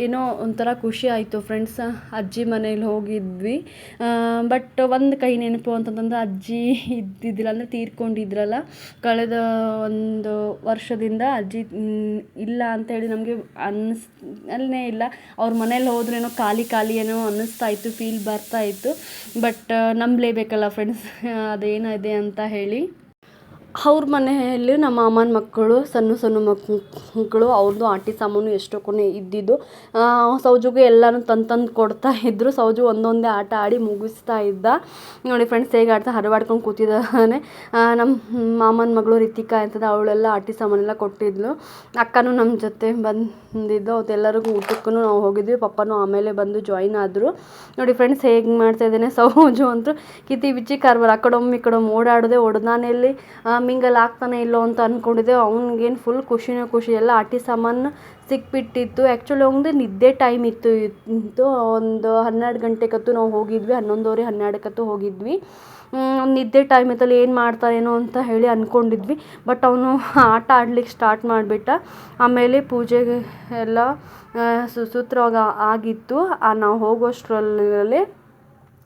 ಏನೋ ಒಂಥರ ಖುಷಿ ಆಯಿತು ಫ್ರೆಂಡ್ಸ್. ಅಜ್ಜಿ ಮನೇಲಿ ಹೋಗಿದ್ವಿ, ಬಟ್ ಒಂದು ಕೈ ನೆನಪು ಅಂತಂತಂದ್ರೆ ಅಜ್ಜಿ ಇದ್ದಿದ್ದಿಲ್ಲ, ಅಂದರೆ ತೀರ್ಕೊಂಡಿದ್ರಲ್ಲ ಕಳೆದ 1 ವರ್ಷದಿಂದ ಅಜ್ಜಿ ಇಲ್ಲ ಅಂತೇಳಿ ನಮಗೆ ಅನ್ನೇ ಇಲ್ಲ. ಅವ್ರ ಮನೇಲಿ ಹೋದ್ರೇನೋ ಖಾಲಿ ಏನೋ ಅನ್ನಿಸ್ತಾ ಇತ್ತು, ಫೀಲ್ ಬರ್ತಾ ಇತ್ತು. ಬಟ್ ನಂಬಲೇಬೇಕಲ್ಲ ಫ್ರೆಂಡ್ಸ್ ಅದೇನಿದೆ ಅಂತ ಹೇಳಿ. ಅವ್ರ ಮನೆಯಲ್ಲಿ ನಮ್ಮ ಮಾಮನ ಮಕ್ಕಳು ಸಣ್ಣ ಮಕ್ಕಳು, ಅವ್ರದ್ದು ಆಟಿ ಸಾಮಾನು ಎಷ್ಟೋ ಕೊನೆ ಇದ್ದಿದ್ದು. ಸೌಜುಗೆ ಎಲ್ಲನೂ ತಂದು ಕೊಡ್ತಾ ಇದ್ದರು. ಸೌಜು ಒಂದೊಂದೇ ಆಟ ಆಡಿ ಮುಗಿಸ್ತಾ ಇದ್ದ. ನೋಡಿ ಫ್ರೆಂಡ್ಸ್ ಹೇಗೆ ಆಡ್ತಾ ಹರವಾಡ್ಕೊಂಡು ಕೂತಿದ್ದಾನೆ. ನಮ್ಮ ಮಾಮನ ಮಗಳು ರಿತಿಕಾ ಅಂತದ, ಅವಳೆಲ್ಲ ಆಟಿ ಸಾಮಾನೆಲ್ಲ ಕೊಟ್ಟಿದ್ಲು. ಅಕ್ಕನೂ ನಮ್ಮ ಜೊತೆ ಬಂದಿದ್ದು, ಅವತ್ತೆಲ್ಲರಿಗೂ ಊಟಕ್ಕೂ ನಾವು ಹೋಗಿದ್ವಿ. ಪಪ್ಪನೂ ಆಮೇಲೆ ಬಂದು ಜಾಯಿನ್ ಆದರು. ನೋಡಿ ಫ್ರೆಂಡ್ಸ್ ಹೇಗೆ ಮಾಡ್ತಾಯಿದ್ದೇನೆ. ಸೌಜು ಅಂತೂ ಕಿತಿ ಬಿಚ್ಚಿ ಕಾರ್ಬಾರ್, ಆ ಕಡೊಮ್ಮೆ ಈ ಕಡೊಮ್ಮೆ ಓಡಾಡದೆ ಹೊಡೆದಾನೆಲ್ಲಿ ಮಿಂಗಲ್ ಆಗ್ತಾನೆ ಇಲ್ಲೋ ಅಂತ ಅಂದ್ಕೊಂಡಿದ್ದೆ. ಅವ್ನಿಗೇನು ಫುಲ್ ಖುಷಿ ಎಲ್ಲ ಆಟಿ ಸಾಮಾನು ಸಿಕ್ಬಿಟ್ಟಿತ್ತು. ಆ್ಯಕ್ಚುಲಿ ಅವ್ನಿಗೆ ನಿದ್ದೆ ಟೈಮ್ ಇತ್ತು. ಒಂದು 12 ಗಂಟೆಗತ್ತು ನಾವು ಹೋಗಿದ್ವಿ, 11:30 12 ಹೋಗಿದ್ವಿ. ನಿದ್ದೆ ಟೈಮ್ ಇತ್ತಲ್ಲಿ ಏನು ಮಾಡ್ತಾನೇನೋ ಅಂತ ಹೇಳಿ ಅಂದ್ಕೊಂಡಿದ್ವಿ. ಬಟ್ ಅವನು ಆಟ ಆಡ್ಲಿಕ್ಕೆ ಸ್ಟಾರ್ಟ್ ಮಾಡಿಬಿಟ್ಟ. ಆಮೇಲೆ ಪೂಜೆಗೆ ಎಲ್ಲ ಸುಸೂತ್ರವಾಗಿ ಆಗಿತ್ತು. ನಾವು ಹೋಗೋಷ್ಟರಲ್ಲೇ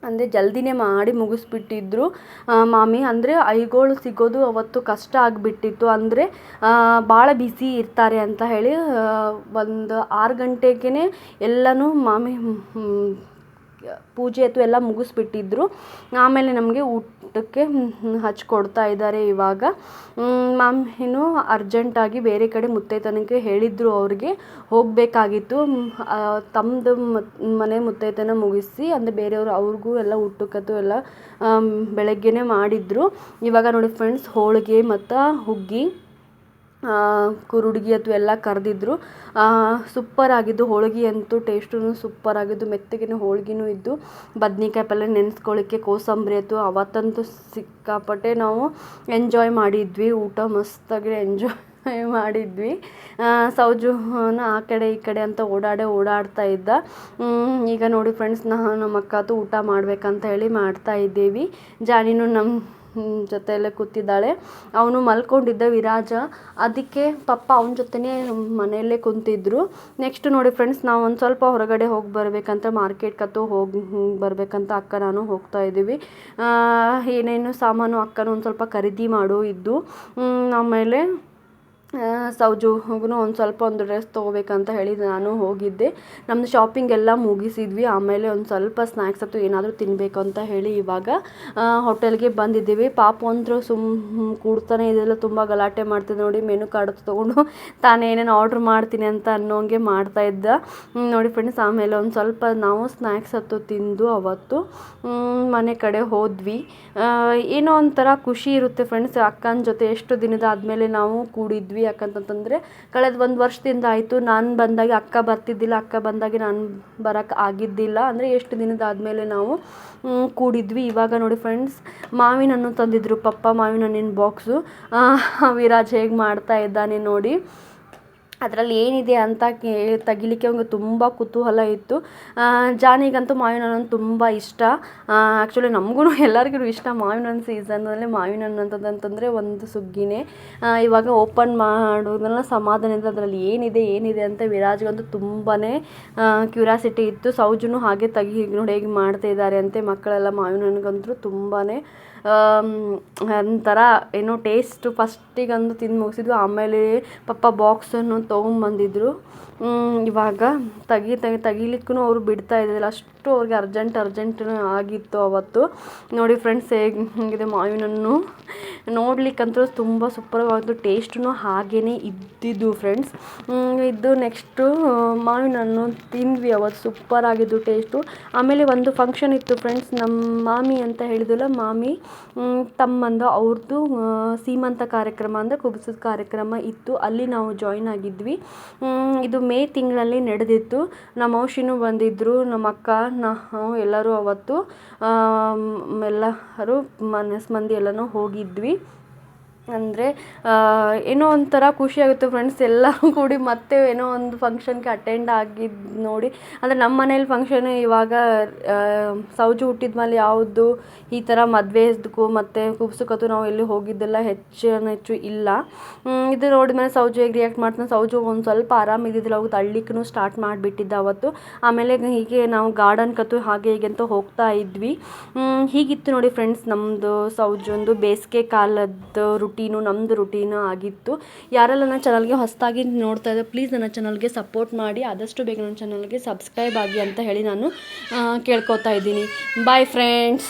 ಅಂದರೆ ಜಲ್ದಿನೇ ಮಾಡಿ ಮುಗಿಸ್ಬಿಟ್ಟಿದ್ರು ಮಾಮಿ. ಅಂದರೆ ಐಗಳು ಸಿಗೋದು ಅವತ್ತು ಕಷ್ಟ ಆಗಿಬಿಟ್ಟಿತ್ತು, ಅಂದರೆ ಭಾಳ ಬ್ಯುಸಿ ಇರ್ತಾರೆ ಅಂತ ಹೇಳಿ. ಒಂದು 6 ಗಂಟೆಗೇ ಎಲ್ಲನೂ ಮಾಮಿ ಪೂಜೆ ಆಯಿತು, ಎಲ್ಲ ಮುಗಿಸ್ಬಿಟ್ಟಿದ್ರು. ಆಮೇಲೆ ನಮಗೆ ಊಟಕ್ಕೆ ಹಚ್ಕೊಡ್ತಾ ಇದ್ದಾರೆ ಇವಾಗ. ಮಾಮಿನೂ ಅರ್ಜೆಂಟಾಗಿ ಬೇರೆ ಕಡೆ ಮುತ್ತೈದೆತನಕ್ಕೆ ಹೇಳಿದ್ರು, ಅವ್ರಿಗೆ ಹೋಗಬೇಕಾಗಿತ್ತು. ತಮ್ಮದು ಮನೆ ಮುತ್ತೈದೆತನ ಮುಗಿಸಿ, ಅಂದರೆ ಬೇರೆಯವರು ಅವ್ರಿಗೂ ಎಲ್ಲ ಊಟಕ್ಕದ್ದು ಎಲ್ಲ ಬೆಳಗ್ಗೆನೇ ಮಾಡಿದರು. ಇವಾಗ ನೋಡಿ ಫ್ರೆಂಡ್ಸ್, ಹೋಳಿಗೆ ಮತ್ತು ಹುಗ್ಗಿ ಕುರುಡ್ಗಿ ಅಥವಾ ಎಲ್ಲ ಕರೆದಿದ್ರು. ಸೂಪರ್ ಆಗಿದ್ದು ಹೋಳಿಗೆ ಅಂತೂ, ಟೇಸ್ಟೂ ಸೂಪರ್ ಆಗಿದ್ದು. ಮೆತ್ತಗಿನ ಹೋಳಿಗೆನೂ ಇದ್ದು, ಬದ್ನಿಕಾಯಿ ಪಲ್ಯ ನೆನೆಸ್ಕೊಳ್ಳಿಕ್ಕೆ ಕೋಸಂಬರಿ ಆಯಿತು. ಅವತ್ತಂತೂ ಸಿಕ್ಕಾಪಟ್ಟೆ ನಾವು ಎಂಜಾಯ್ ಮಾಡಿದ್ವಿ. ಊಟ ಮಸ್ತಾಗಿ ಎಂಜಾಯ್ ಮಾಡಿದ್ವಿ. ಸೌಜುನ ಆ ಕಡೆ ಈ ಕಡೆ ಅಂತ ಓಡಾಡ್ತಾ ಇದ್ದ. ಈಗ ನೋಡಿ ಫ್ರೆಂಡ್ಸ್, ನಮ್ಮ ಅಕ್ಕದು ಊಟ ಮಾಡ್ಬೇಕಂತ ಹೇಳಿ ಮಾಡ್ತಾ ಇದ್ದೀವಿ. ಜಾನಿನೂ ನಮ್ಮ ಜೊತೆಯಲ್ಲೇ ಕೂತಿದ್ದಾಳೆ. ಅವನು ಮಲ್ಕೊಂಡಿದ್ದ ವಿರಾಜ, ಅದಕ್ಕೆ ಪಪ್ಪ ಅವನ ಜೊತೆನೇ ಮನೆಯಲ್ಲೇ ಕುಂತಿದ್ರು. ನೆಕ್ಸ್ಟ್ ನೋಡಿ ಫ್ರೆಂಡ್ಸ್, ನಾವು ಒಂದು ಸ್ವಲ್ಪ ಹೊರಗಡೆ ಹೋಗಿ ಬರಬೇಕಂತ, ಮಾರ್ಕೆಟ್ಗತ್ತು ಹೋಗಿ ಬರಬೇಕಂತ ಅಕ್ಕ ನಾನು ಹೋಗ್ತಾ ಇದ್ದೀವಿ. ಏನೇನು ಸಾಮಾನು ಅಕ್ಕನೂ ಒಂದು ಸ್ವಲ್ಪ ಖರೀದಿ ಮಾಡೋ ಇದ್ದು. ಆಮೇಲೆ ಸೌಜುಗೂ ಒಂದು ಡ್ರೆಸ್ ತೊಗೋಬೇಕಂತ ಹೇಳಿ ನಾನು ಹೋಗಿದ್ದೆ. ನಮ್ಮದು ಶಾಪಿಂಗ್ ಎಲ್ಲ ಮುಗಿಸಿದ್ವಿ. ಆಮೇಲೆ ಒಂದು ಸ್ವಲ್ಪ ಸ್ನ್ಯಾಕ್ಸ್ ಅಥವಾ ಏನಾದರೂ ತಿನ್ನಬೇಕು ಅಂತ ಹೇಳಿ ಇವಾಗ ಹೋಟೆಲ್ಗೆ ಬಂದಿದ್ದೀವಿ. ಪಾಪು ಅಂತೂ ಕೂಡ್ತಾನೆ ಇದೆಲ್ಲ ತುಂಬ ಗಲಾಟೆ ಮಾಡ್ತಿದ್ದೆ. ನೋಡಿ ಮೆನು ಕಾರ್ಡ್ ತೊಗೊಂಡು ತಾನೇನೇನು ಆರ್ಡ್ರ್ ಮಾಡ್ತೀನಿ ಅಂತ ಅನ್ನೋಂಗೆ ಮಾಡ್ತಾಯಿದ್ದ. ನೋಡಿ ಫ್ರೆಂಡ್ಸ್, ಆಮೇಲೆ ಒಂದು ಸ್ವಲ್ಪ ನಾವು ಸ್ನ್ಯಾಕ್ಸ್ ತಿಂದು ಅವತ್ತು ಮನೆ ಕಡೆ ಹೋದ್ವಿ. ಏನೋ ಒಂಥರ ಖುಷಿ ಇರುತ್ತೆ ಫ್ರೆಂಡ್ಸ್. ಅಕ್ಕನ ಜೊತೆ ಎಷ್ಟು ದಿನದ ಆದಮೇಲೆ ನಾವು ಕೂಡಿದ್ವಿ. ಯಾಕಂತಂದರೆ ಕಳೆದ 1 ವರ್ಷದಿಂದ ಆಯಿತು. ನಾನು ಬಂದಾಗ ಅಕ್ಕ ಬರ್ತಿದ್ದಿಲ್ಲ, ಅಕ್ಕ ಬಂದಾಗ ನಾನು ಬರೋಕ್ಕೆ ಆಗಿದ್ದಿಲ್ಲ. ಅಂದರೆ ಎಷ್ಟು ದಿನದಾದಮೇಲೆ ನಾವು ಕೂಡಿದ್ವಿ. ಇವಾಗ ನೋಡಿ ಫ್ರೆಂಡ್ಸ್, ಮಾವಿನ ಹಣ್ಣು ತಂದಿದ್ರು ಪಪ್ಪ, ಮಾವಿನ ಹಣ್ಣಿನ ಬಾಕ್ಸು. ವಿರಾಜ್ ಹೇಗೆ ಮಾಡ್ತಾ ಇದ್ದಾನೆ ನೋಡಿ. ಅದರಲ್ಲಿ ಏನಿದೆ ಅಂತ ತೆಗಿಲಿಕ್ಕೆ ಅವ್ನಿಗೆ ತುಂಬ ಕುತೂಹಲ ಇತ್ತು. ಜಾನಿಗಂತೂ ಮಾವಿನ ಹಣ್ಣು ತುಂಬ ಇಷ್ಟ. ಆ್ಯಕ್ಚುಲಿ ನಮಗೂ ಎಲ್ಲರಿಗೂ ಇಷ್ಟ. ಮಾವಿನ ಹಣ್ಣು ಸೀಸನ್ನಲ್ಲಿ ಮಾವಿನ ಹಣ್ಣು ಅಂತಂತಂದರೆ ಒಂದು ಸುಗ್ಗಿನೇ. ಇವಾಗ ಓಪನ್ ಮಾಡೋದ್ರಲ್ಲ ಸಮಾಧಾನದಿಂದ ಅದರಲ್ಲಿ ಏನಿದೆ ಅಂತ ವಿರಾಜ್ಗಂತೂ ತುಂಬಾ ಕ್ಯೂರಿಯಾಸಿಟಿ ಇತ್ತು. ಸೌಜುನು ಹಾಗೆ ನೋಡಿ ಹೇಗೆ ಮಾಡ್ತಾ ಇದ್ದಾರೆ ಅಂತೆ. ಮಕ್ಕಳೆಲ್ಲ ಮಾವಿನ ಹಣ್ಣಿಗಂತೂ ತುಂಬಾ ಒಂಥರ ಏನೋ ಟೇಸ್ಟು ಫಸ್ಟಿಗಂದು ತಿಂದು ಮುಗಿಸಿದ್ವಿ. ಆಮೇಲೆ ಪಪ್ಪ ಬಾಕ್ಸನ್ನು ತೊಗೊಂಬಂದಿದ್ರು. ಇವಾಗ ತೆಗಿಲಿಕ್ಕೂ ಅವರು ಬಿಡ್ತಾ ಇದ್ದಿಲ್ಲ, ಅಷ್ಟು ಅವ್ರಿಗೆ ಅರ್ಜೆಂಟ್ ಆಗಿತ್ತು ಅವತ್ತು. ನೋಡಿ ಫ್ರೆಂಡ್ಸ್ ಹೇಗಿದೆ ಮಾವಿನ ಹಣ್ಣು, ನೋಡ್ಲಿಕ್ಕಂತೂ ತುಂಬ ಸೂಪರವಾಗಿತ್ತು, ಟೇಸ್ಟೂ ಹಾಗೇ ಇದ್ದಿದ್ದು ಫ್ರೆಂಡ್ಸ್. ಇದು ನೆಕ್ಸ್ಟು ಮಾವಿನ ಹಣ್ಣು ತಿಂದ್ವಿ ಅವತ್ತು, ಸೂಪರಾಗಿದ್ದು ಟೇಸ್ಟು. ಆಮೇಲೆ ಒಂದು ಫಂಕ್ಷನ್ ಇತ್ತು ಫ್ರೆಂಡ್ಸ್, ನಮ್ಮ ಮಾಮಿ ಅಂತ ಹೇಳಿದ್ವಲ್ಲ, ಮಾಮಿ ತಮ್ಮಂದು ಅವ್ರದ್ದು ಸೀಮಂತ ಕಾರ್ಯಕ್ರಮ ಅಂದರೆ ಕುಬಸದ ಕಾರ್ಯಕ್ರಮ ಇತ್ತು, ಅಲ್ಲಿ ನಾವು ಜಾಯಿನ್ ಆಗಿದ್ವಿ. ಇದು ಮೇ ತಿಂಗಳಲ್ಲಿ ನಡೆದಿತ್ತು. ನಮ್ಮ ಔಷಿನೂ ಬಂದಿದ್ದರು, ನಮ್ಮ ಅಕ್ಕ, ನಾವು ಎಲ್ಲರೂ ಅವತ್ತು ಎಲ್ಲರೂ ಮನಸ್ ಮಂದಿ ಎಲ್ಲನೂ ಹೋಗಿದ್ವಿ. ಅಂದರೆ ಏನೋ ಒಂಥರ ಖುಷಿಯಾಗುತ್ತೆ ಫ್ರೆಂಡ್ಸ್, ಎಲ್ಲರೂ ಕೂಡಿ ಮತ್ತೆ ಏನೋ ಒಂದು ಫಂಕ್ಷನ್ಗೆ ಅಟೆಂಡ್ ಆಗಿದ್ದು ನೋಡಿ. ಅಂದರೆ ನಮ್ಮ ಮನೇಲಿ ಫಂಕ್ಷನ್ ಇವಾಗ ಸೌಜು ಹುಟ್ಟಿದ ಮೇಲೆ ಯಾವುದು ಈ ಥರ ಮದುವೆದಕ್ಕೂ ಮತ್ತು ಕುಬ್ಸಕ್ಕೂ ನಾವು ಎಲ್ಲಿ ಹೋಗಿದ್ದೆಲ್ಲ ಹೆಚ್ಚು ಇಲ್ಲ. ಇದು ನೋಡಿದ್ಮೇಲೆ ಸೌಜು ಹೇಗೆ ರಿಯಾಕ್ಟ್ ಮಾಡ್ತಾನೆ. ಸೌಜು ಒಂದು ಸ್ವಲ್ಪ ಆರಾಮಿದ್ದಿದ್ದಿಲ್ಲ, ಹೋಗಿ ಅಳ್ಲಿಕ್ಕೂ ಸ್ಟಾರ್ಟ್ ಮಾಡಿಬಿಟ್ಟಿದ್ದ ಅವತ್ತು. ಆಮೇಲೆ ಹೀಗೆ ನಾವು ಗಾರ್ಡನ್ ಕತ್ತು ಹಾಗೆ ಹೀಗೆ ಅಂತ ಹೋಗ್ತಾ ಇದ್ವಿ. ಹೀಗಿತ್ತು ನೋಡಿ ಫ್ರೆಂಡ್ಸ್ ನಮ್ಮದು ಸೌಜೊಂದು ಬೇಸಿಗೆ ಕಾಲದ ರುಟೀನು, ನಮ್ಮದು ರುಟೀನು ಆಗಿತ್ತು. ಯಾರೆಲ್ಲ ನನ್ನ ಚಾನಲ್ಗೆ ಹೊಸದಾಗಿ ನೋಡ್ತಾ ಇದ್ದೆ, ಪ್ಲೀಸ್ ನನ್ನ ಚಾನಲ್ಗೆ ಸಪೋರ್ಟ್ ಮಾಡಿ, ಆದಷ್ಟು ಬೇಗ ನನ್ನ ಚಾನಲ್ಗೆ ಸಬ್ಸ್ಕ್ರೈಬ್ ಆಗಿ ಅಂತ ಹೇಳಿ ನಾನು ಕೇಳ್ಕೊತಾ ಇದ್ದೀನಿ. Bye friends.